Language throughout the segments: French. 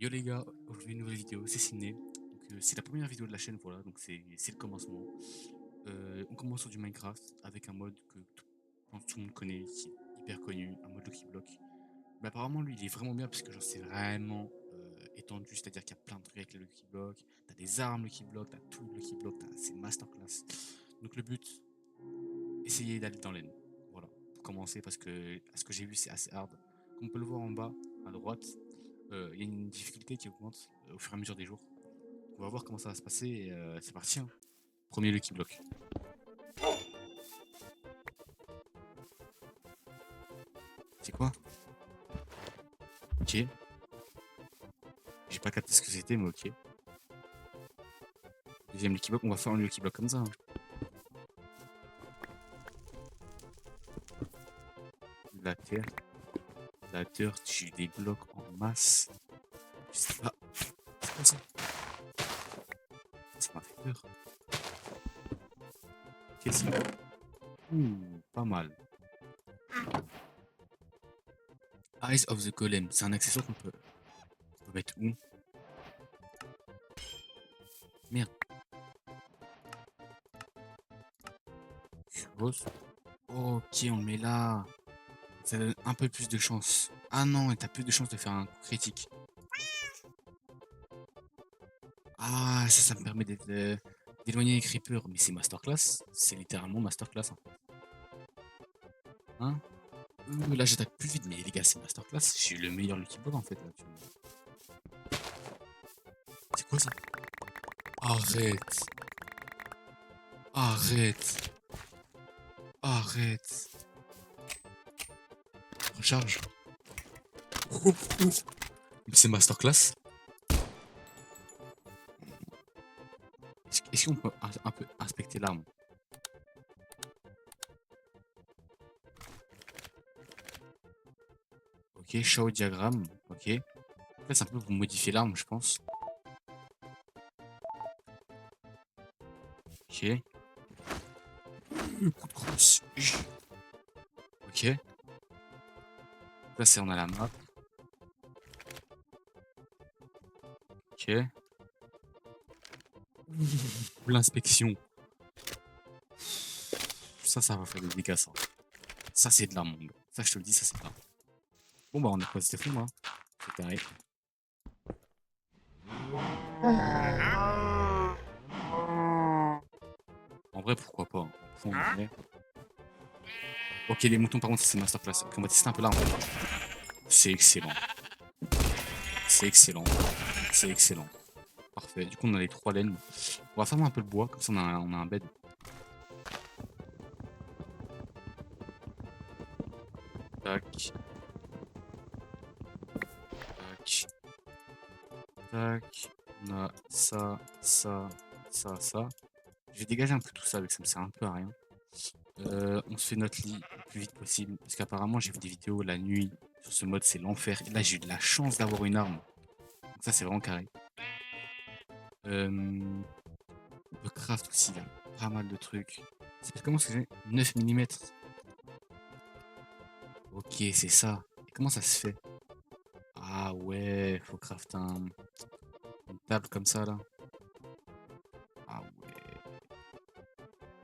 Yo les gars, aujourd'hui une nouvelle vidéo, c'est Ciné. C'est la première vidéo de la chaîne, voilà, donc c'est le commencement. On commence sur du Minecraft avec un mode que je pense que tout le monde connaît, qui est hyper connu, un mode Lucky Block. Mais apparemment lui il est vraiment bien parce que genre c'est vraiment étendu, c'est-à-dire qu'il y a plein de trucs avec le Lucky Block, t'as des armes Lucky Block, t'as tout Lucky Block, c'est masterclass. Donc le but, essayer d'aller dans l'aine. Voilà, pour commencer parce que à ce que j'ai vu c'est assez hard. Comme on peut le voir en bas, à droite, il y a une difficulté qui augmente au fur et à mesure des jours. On va voir comment ça va se passer et c'est parti, hein. Premier Lucky Block. C'est quoi? Ok. J'ai pas capté ce que c'était, mais ok. Deuxième Lucky Block, on va faire un Lucky Block comme ça, hein. De la terre, de la dirt, j'ai des blocs en masse. Je sais pas. C'est quoi ça? Ça m'a fait peur. Qu'est-ce que c'est? Ouh, pas mal. Eyes of the Golem, c'est un accessoire qu'on peut mettre où? Merde. Rose. Ok, on le met là. Ça donne un peu plus de chance. Ah non, et t'as plus de chance de faire un coup critique. Ah, ça me permet d'éloigner les creepers. Mais c'est masterclass. C'est littéralement masterclass, hein. Hein. Là, j'attaque plus vite. Mais les gars, c'est masterclass. J'ai eu le meilleur Lucky Block en fait. Là, c'est quoi ça? Arrête. Arrête. Arrête. Recharge. Mais c'est masterclass. Est-ce qu'on peut un peu inspecter l'arme? Ok, show diagramme. Ok. En fait, c'est un peu pour modifier l'arme, je pense. Ok. Coup de crosse. Ok. Là, c'est on a la map. Ok. L'inspection. Ça va faire des dégâts, ça. Ça, c'est de la monde. Ça, je te le dis, ça, c'est de la. Bon, bah, on a posé fou, hein. C'est carré. En vrai, pourquoi pas, hein. En vrai. Ok, les moutons, par contre, ça, c'est masterclass. Ok, on va tester un peu l'arme. C'est excellent. C'est excellent. C'est excellent. Parfait. Du coup, on a les 3 laines. On va fermer un peu le bois, comme ça, on a un bed. Tac. Tac. Tac. On a ça, ça, ça, ça. Je vais dégager un peu tout ça, avec ça me sert un peu à rien. On se fait notre lit le plus vite possible. Parce qu'apparemment, j'ai vu des vidéos la nuit sur ce mode, c'est l'enfer. Et là, j'ai eu de la chance d'avoir une arme. Donc ça, c'est vraiment carré. On peut craft aussi, il y a pas mal de trucs. Ça fait comment ce que c'est? 9 mm. Ok, c'est ça. Et comment ça se fait? Ah ouais, faut craft une table comme ça, là. Ah ouais.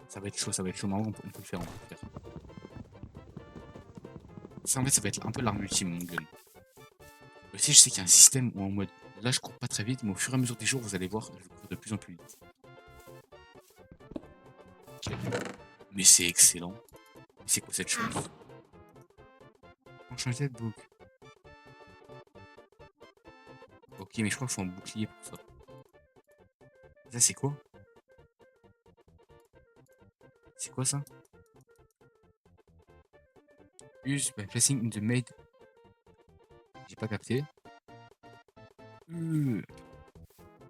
Ça va être chaud, ça va être chaud. Mais on peut le faire, on peut le faire. Ça, en fait, ça va être un peu l'arme ultime, mon gun. Aussi, je sais qu'il y a un système où en mode, là, je cours pas très vite, mais au fur et à mesure des jours, vous allez voir, je cours de plus en plus vite. Ok. Mais c'est excellent. Mais c'est quoi cette chose? Enchanted book. Ok, mais je crois qu'il faut un bouclier pour ça. Ça, c'est quoi? C'est quoi ça? Use by placing in the made. J'ai pas capté. Euh,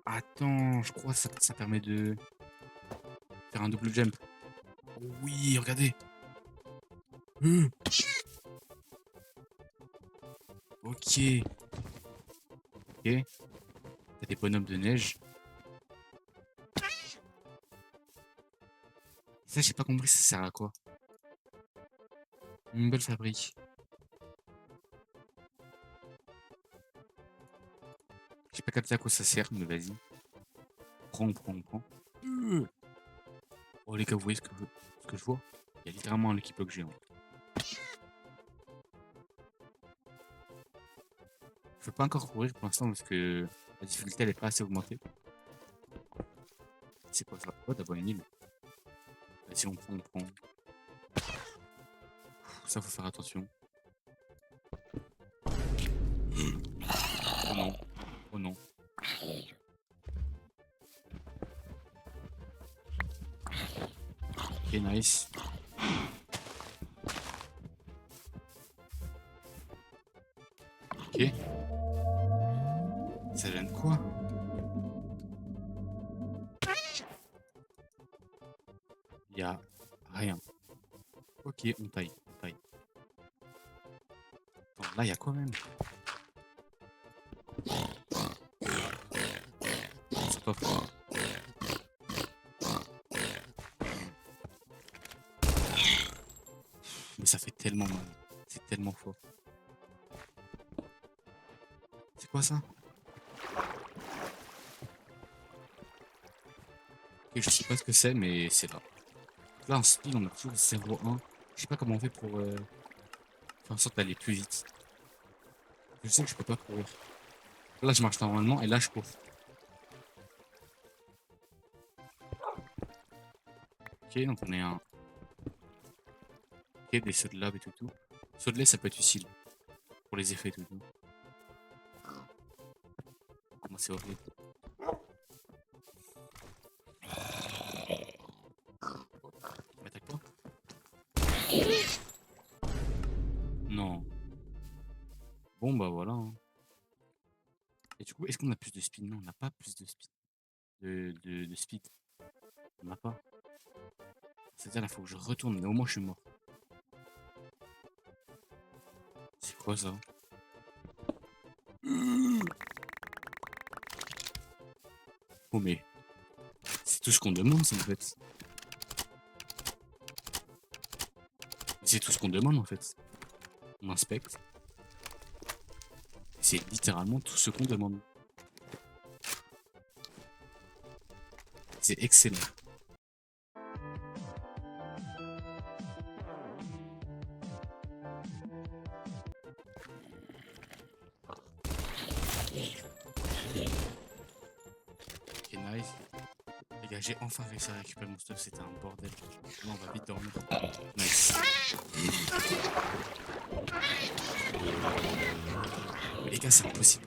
Attends, je crois que ça permet de faire un double jump. Oh oui, regardez. Euh, ok. Ok. T'as des bonhommes de neige. Ça, j'ai pas compris, ça sert à quoi? Une belle fabrique. pas capté à quoi ça sert, mais vas-y. On prend. Oh les gars, vous voyez ce que je vois? Il y a littéralement un Lucky Block géant. Je peux pas encore courir pour l'instant parce que la difficulté elle est pas assez augmentée. C'est quoi ça? Oh d'abord une île. Vas-y on prend. Ça faut faire attention. Oh non. Oh non. Ok nice. Ok. Ça vient de quoi? Y a rien. Ok, on taille. Attends, là y a quoi même? C'est pas fort. Mais ça fait tellement mal. C'est tellement fort. C'est quoi ça? Ok, je sais pas ce que c'est, mais c'est là. Là, en speed, on a toujours 0,1. Je sais pas comment on fait pour faire en sorte d'aller plus vite. Je sais que je peux pas courir. Là, je marche normalement et là, je cours. Ok, donc on est un. Ok, des sauts de lave et tout. Sauts de lait, ça peut être utile pour les effets et tout. Moi, c'est horrible. Il m'attaque pas? Non. Bon, bah voilà. Hein. Et du coup, est-ce qu'on a plus de speed? Non, on n'a pas plus de speed. De speed. On n'a pas. C'est-à-dire, là, faut que je retourne. Mais au moins, je suis mort. C'est quoi ça? Oh, mais c'est tout ce qu'on demande, ça, en fait. C'est tout ce qu'on demande, en fait. On inspecte. C'est littéralement tout ce qu'on demande. C'est excellent. Ok, nice. Les gars, j'ai enfin réussi à récupérer mon stuff, c'était un bordel. Là, on va vite dormir. Nice. Mais les gars, c'est impossible.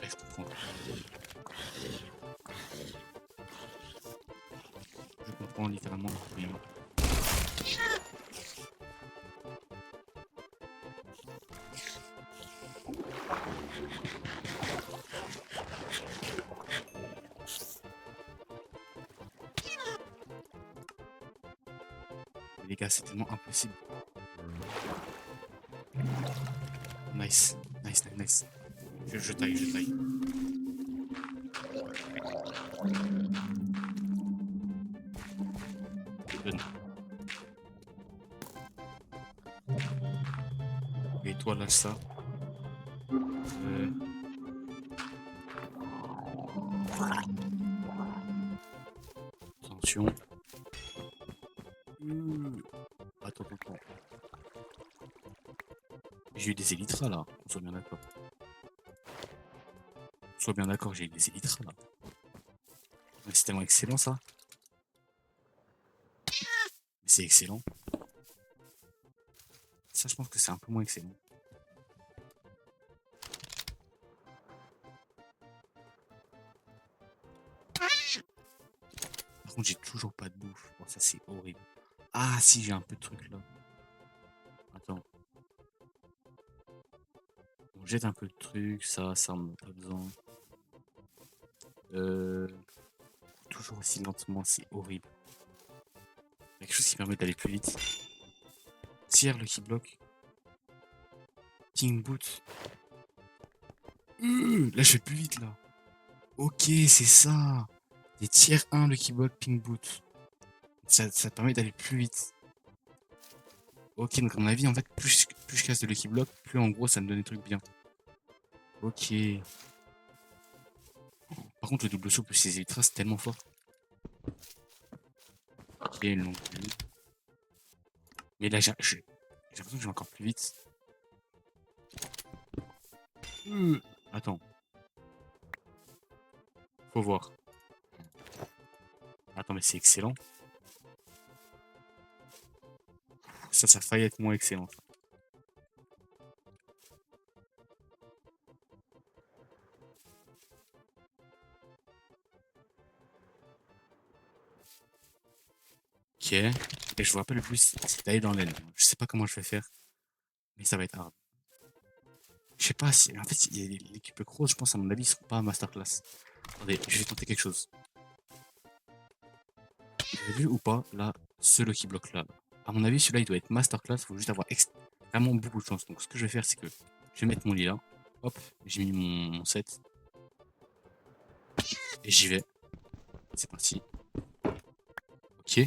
Ouais, je comprends. Je comprends littéralement rien. Mais les gars, c'est tellement impossible. Nice. Nice. Je taille. Donne. Et toi, lâche ça. Euh... Attention. Attends. J'ai eu des élytras là, on soit bien d'accord. J'ai eu des élytras là. Mais c'est tellement excellent ça. Mais c'est excellent. Ça, je pense que c'est un peu moins excellent. Par contre, j'ai toujours pas de bouffe. Bon, ça, c'est horrible. Ah, si, j'ai un peu de truc là. Attends. On jette un peu de truc, ça, on en a pas besoin. Toujours aussi lentement, c'est horrible. Il y a quelque chose qui permet d'aller plus vite. Tiers, le block. King boot. Là, je vais plus vite là. Ok, c'est ça. Des tiers 1, le block, ping boot. Ça te permet d'aller plus vite. Ok, donc à mon avis, en fait, plus je casse de Lucky Block, plus en gros ça me donne des trucs bien. Ok. Par contre, le double saut plus ses ultras, c'est tellement fort. Ok, une longue vue. Mais là, j'ai l'impression que je vais encore plus vite. Attends, faut voir. Attends, mais c'est excellent. Ça a failli être moins excellent. Ok. Et je vous rappelle le plus, c'est d'aller dans l'aile. Je sais pas comment je vais faire, mais ça va être hard. Je sais pas si. En fait, l'équipe Cross, je pense, à mon avis, ils seront pas à Masterclass. Attendez, je vais tenter quelque chose. Vous avez vu ou pas, là, ce Lucky Block là. À mon avis, celui-là, il doit être Masterclass. Il faut juste avoir vraiment beaucoup de chance. Donc, ce que je vais faire, c'est que je vais mettre mon lit là. Hop, j'ai mis mon set. Et j'y vais. C'est parti. Ok.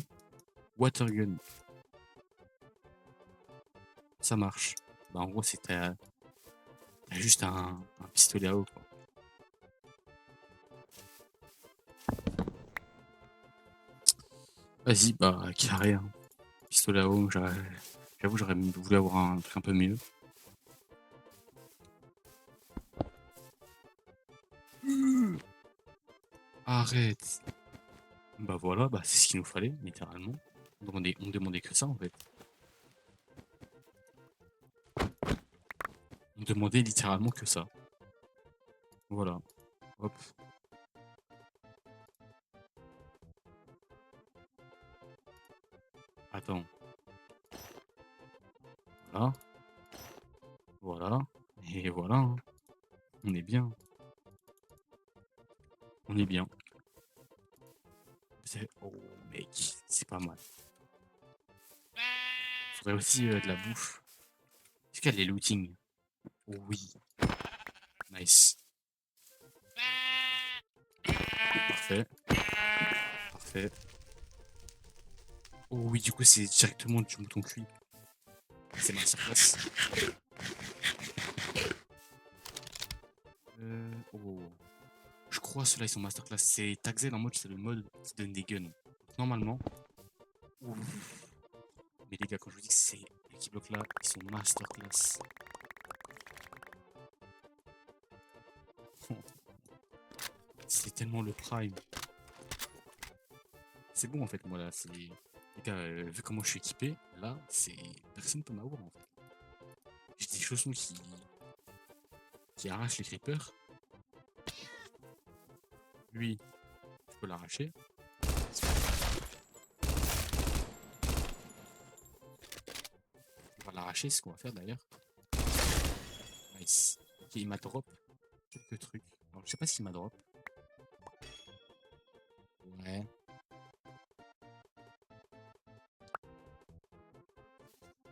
Water gun. Ça marche. Bah, en gros, c'est t'as juste un pistolet à eau, quoi. Vas-y, bah, carré, hein. Pistolet à eau, j'avoue, j'aurais voulu avoir un truc un peu mieux. Arrête. Bah voilà, bah c'est ce qu'il nous fallait, littéralement. On demandait que ça, en fait. On demandait littéralement que ça. Voilà. Hop. Attends. Voilà. Voilà. Et voilà, hein. On est bien. On est bien. Oh, mec, c'est pas mal. Faudrait aussi de la bouffe. Est-ce qu'il y a des looting? Oh oui. Nice. Parfait. Parfait. Oh oui, du coup, c'est directement du mouton cuit. C'est ma surface. Oh. Je crois ceux-là, ils sont masterclass. C'est Taxel en mode, c'est le mode qui donne des guns. Normalement. Ouf. Mais les gars, quand je vous dis que c'est l'équipe bloc là, ils sont masterclass. C'est tellement le prime. C'est bon en fait, moi là. Les gars, vu comment je suis équipé, là, c'est. Personne peut m'avoir en fait. J'ai des chaussons qui arrachent les creepers. Lui, je peux l'arracher. On va l'arracher, c'est ce qu'on va faire d'ailleurs. Nice. Ok, il m'a drop quelques trucs. Alors, je sais pas s'il m'a drop. Ouais.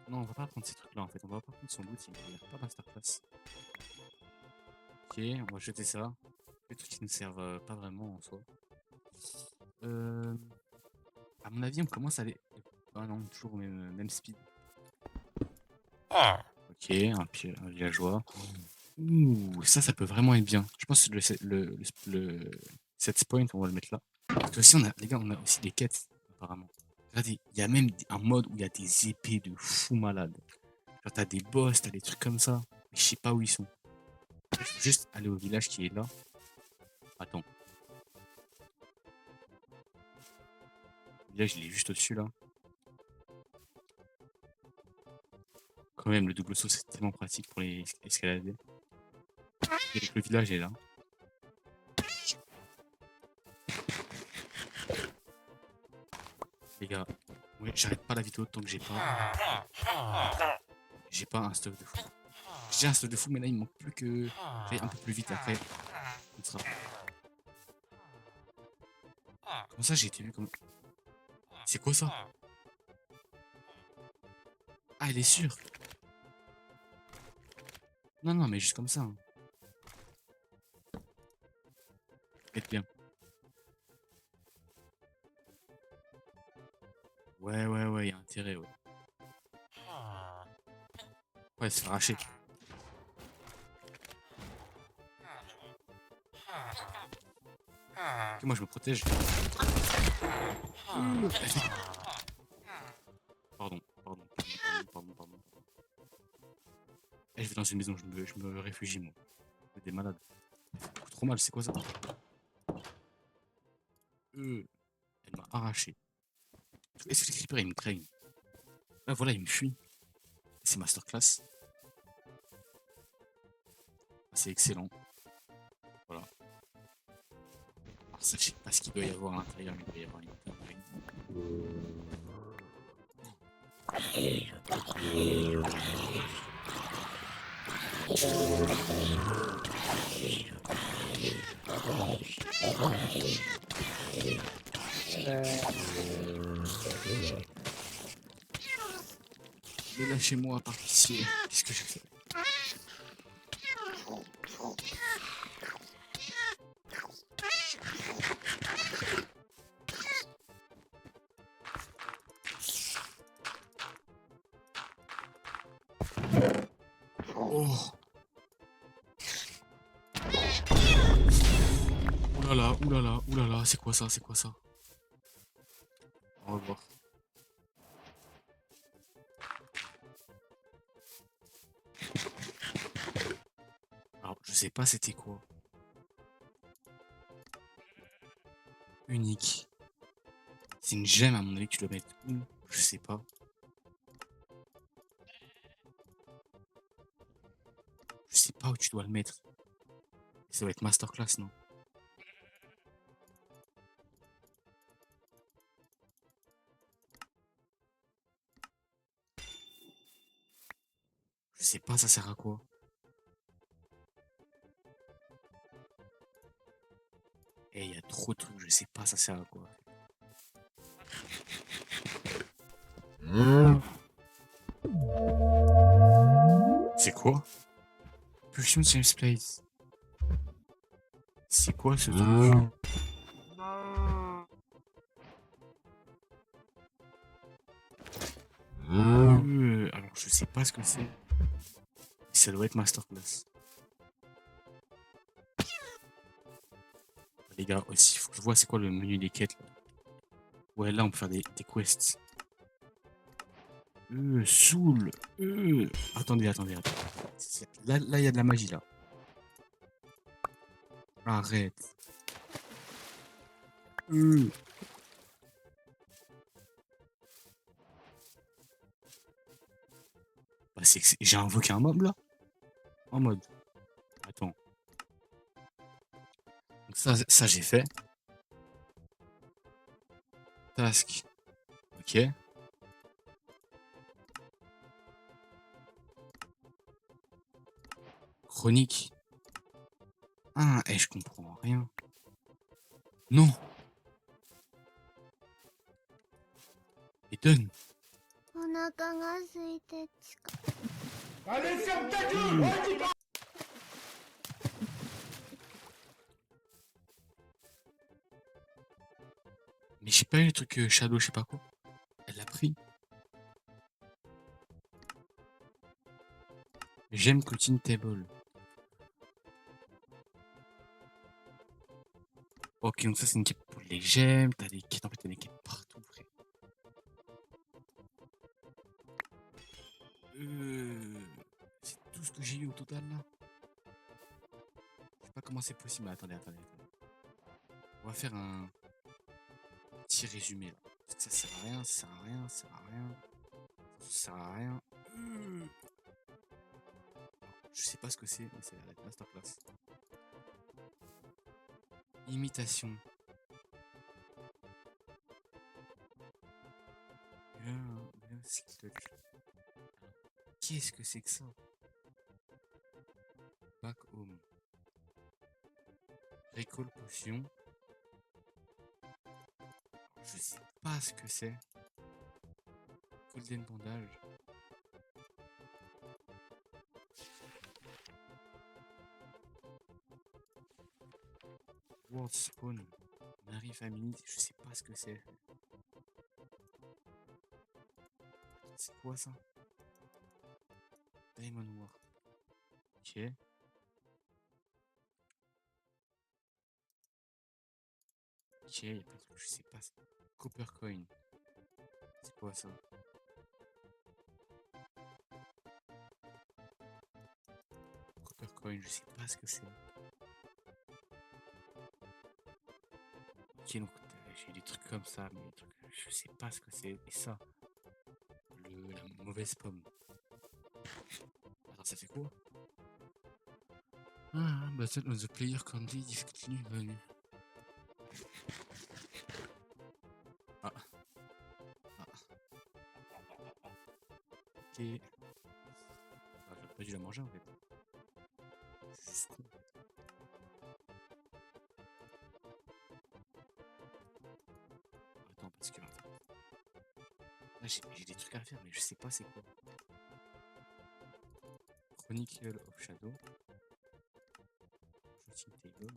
Non, on va pas prendre ces trucs là en fait. On va pas prendre son loot, il n'y a pas masterclass. Ok, on va jeter ça. Des trucs qui ne servent pas vraiment en soi. À mon avis, on commence à aller. Ah non, toujours au même speed. Ok, un villageois. Ouh, ça peut vraiment être bien. Je pense que le set point, on va le mettre là. Parce que aussi, les gars, on a aussi des quêtes, apparemment. Regardez, il y a même un mode où il y a des épées de fou malade. Genre, t'as des boss, t'as des trucs comme ça. Mais je sais pas où ils sont. Je veux juste aller au village qui est là. Attends. Le village, il est juste au-dessus là. Quand même, le double saut, c'est tellement pratique pour les escalader. Et donc, le village est là. Les gars, ouais, j'arrête pas la vidéo tant que j'ai pas un stuff de fou. J'ai un stuff de fou, mais là, il me manque plus que j'aille un peu plus vite après. On sera. Comment ça, j'ai été vu comme. C'est quoi ça? Ah, il est sûr. Non, non, mais juste comme ça, hein. Faites bien. Ouais, ouais, ouais, il y a intérêt, ouais. Ouais, se faire arracher. Ok, moi je me protège. Pardon, pardon, pardon. Eh, je vais dans une maison, je me réfugie moi. C'est des malades. Trop mal, c'est quoi ça? Elle m'a arraché. Est-ce que les creepers ils me craignent? Ah voilà, il me fuit. C'est masterclass. C'est excellent. Voilà. Alors ça, je sais pas ce qu'il doit y avoir à l'intérieur, mais il doit y avoir une Mais lâchez-moi par pitié. Qu'est-ce que j'ai fait? Oh! Oulala, c'est quoi ça? C'est quoi ça? On va voir. Alors, je sais pas c'était quoi. Unique. C'est une gemme à mon avis que tu dois mettre où? Je sais pas. Je sais pas où tu dois le mettre. Ça va être masterclass, non? Je sais pas, ça sert à quoi? Eh, il y a trop de trucs, je sais pas, ça sert à quoi? C'est quoi? Pulsion James Place. C'est quoi ce truc? Alors je sais pas ce que c'est. Mais ça doit être masterclass. Les gars, aussi, faut que je vois c'est quoi le menu des quêtes là. Ouais, là on peut faire des quests. Soul. Attendez. Là, il y a de la magie là. Arrête. Bah, j'ai invoqué un mob là. En mode. Attends. Donc ça j'ai fait. Task. Ok. Chronique. Ah, je comprends rien. Non. Et donne. Allez, ferme ta gueule! Mais j'ai pas eu le truc Shadow, je sais pas quoi. Elle l'a pris. J'aime Cloutine Table. Ok, donc ça c'est une quête pour les gemmes. T'as des quêtes, en fait, t'as des quêtes partout, frère. C'est tout ce que j'ai eu au total là. Je sais pas comment c'est possible. Mais attendez. On va faire un petit résumé là. Parce que ça sert à rien, ça sert à rien, ça sert à rien. Ça sert à rien. Je sais pas ce que c'est, mais ça a l'air d'être masterclass. Imitation. Qu'est-ce que c'est que ça? Back home. Recall potion. Je sais pas ce que c'est. Golden bandage. World spawn. Marie famille. Je sais pas ce que c'est. C'est quoi ça? Diamond War. Ok. Ok, il y a plein de trucs, je sais pas. Copper Coin. C'est quoi ça? Copper Coin, je sais pas ce que c'est. Ok, donc j'ai des trucs comme ça, mais des trucs, je sais pas ce que c'est. Et ça, la mauvaise pomme. Attends, ça fait quoi? Ah, battle on the player currently discontinue menu. Ah, ah, ok. Ah, j'aurais pas dû la manger en fait. C'est con. Attends, parce que là, j'ai des trucs à faire, mais je sais pas c'est quoi. Chronicle of Shadow. Shooting Table.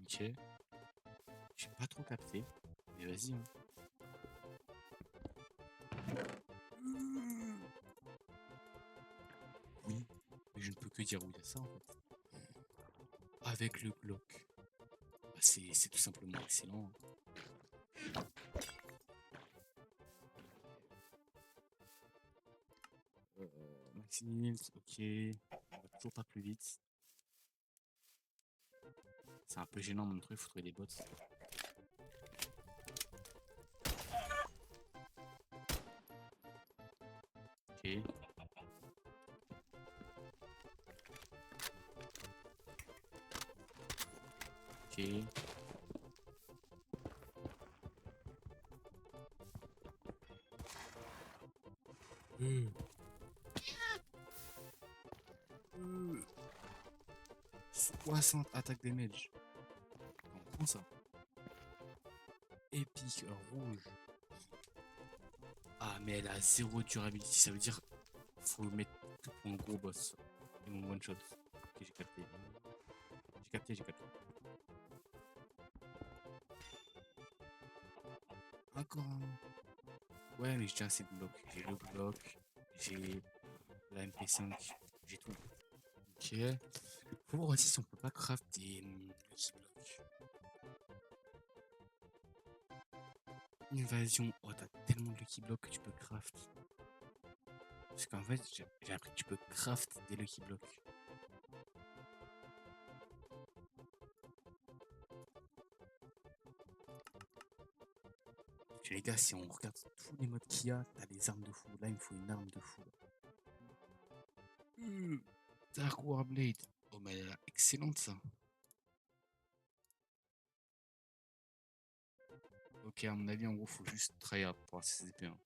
Ok. J'ai pas trop capté. Mais vas-y, hein. Oui, mais je ne peux que dire oui à ça en fait. Avec le Glock. Bah, c'est tout simplement excellent. Maximils, ok. On va toujours pas plus vite. C'est un peu gênant mon truc, faut trouver des bots. Ok. Ok. Euh. 60 attaques damage. On prend ça. Épique rouge. Ah mais elle a zéro durability, ça veut dire faut mettre tout pour un gros boss. Et mon one shot. Ok, j'ai capté. J'ai capté, j'ai capté. Encore un. Ouais mais j'ai assez de blocs. J'ai le bloc, j'ai la MP5, j'ai tout. Ok. Faut voir aussi si on peut pas craft des Lucky Blocks. Invasion. Oh, t'as tellement de Lucky Blocks que tu peux craft. Parce qu'en fait, j'ai appris que tu peux craft des Lucky Blocks. Les gars, si on regarde tous les modes qu'il y a, t'as des armes de fou. Là, il me faut une arme de fou. Dark Warblade. Oh, mais elle est excellente ça. Ok, à mon avis, en gros, faut juste tryhard pour avoir ces épées. Hein.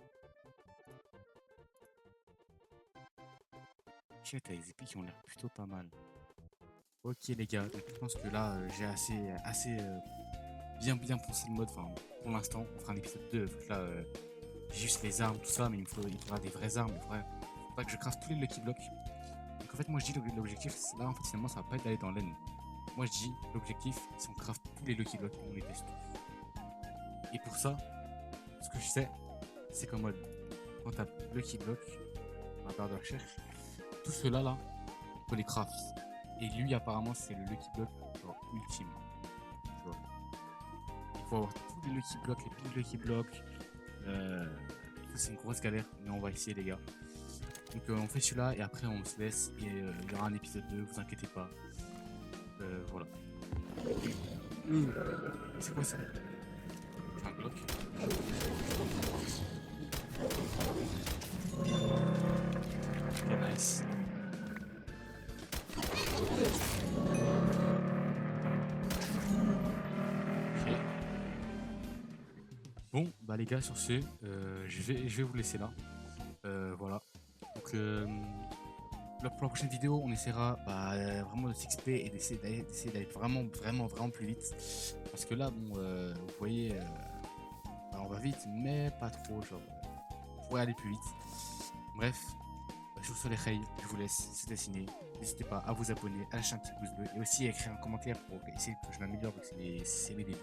Ok, t'as des épées qui ont l'air plutôt pas mal. Ok, les gars, donc je pense que là, j'ai assez bien pensé le mode. Enfin, pour l'instant, on fera un épisode 2. Parce que là, j'ai juste les armes, tout ça, mais il faudra des vraies armes. Il faudra que je craft tous les Lucky Blocks. Donc en fait, moi je dis l'objectif, là, en fait, finalement, ça va pas être d'aller dans l'aine. Moi je dis l'objectif, c'est on craft tous les Lucky Blocks et on les teste tous. Et pour ça, ce que je sais, c'est qu'en mode, quand t'as Lucky Block, dans la barre de recherche, tout cela là, faut les craft. Et lui, apparemment, c'est le Lucky Block genre ultime. Tu vois. Il faut avoir tous les Lucky Blocks, les pires Lucky Blocks. C'est une grosse galère, mais on va essayer, les gars. Donc, on fait celui-là et après, on se laisse. Et il y aura un épisode 2, vous inquiétez pas. Voilà. C'est quoi ça? C'est un Glock. Ok, nice. Ok. Bon, bah les gars, sur ce, je vais vous laisser là. Voilà. Donc, pour la prochaine vidéo, on essaiera vraiment de s'XP et d'essayer d'aller vraiment plus vite. Parce que là, bon, vous voyez, on va vite, mais pas trop. Genre, on pourrait aller plus vite. Bref, je vous souhaite les rails, je vous laisse, c'était signé. N'hésitez pas à vous abonner, à lâcher un petit pouce bleu et aussi à écrire un commentaire pour essayer que je m'améliore parce que c'est mes débuts.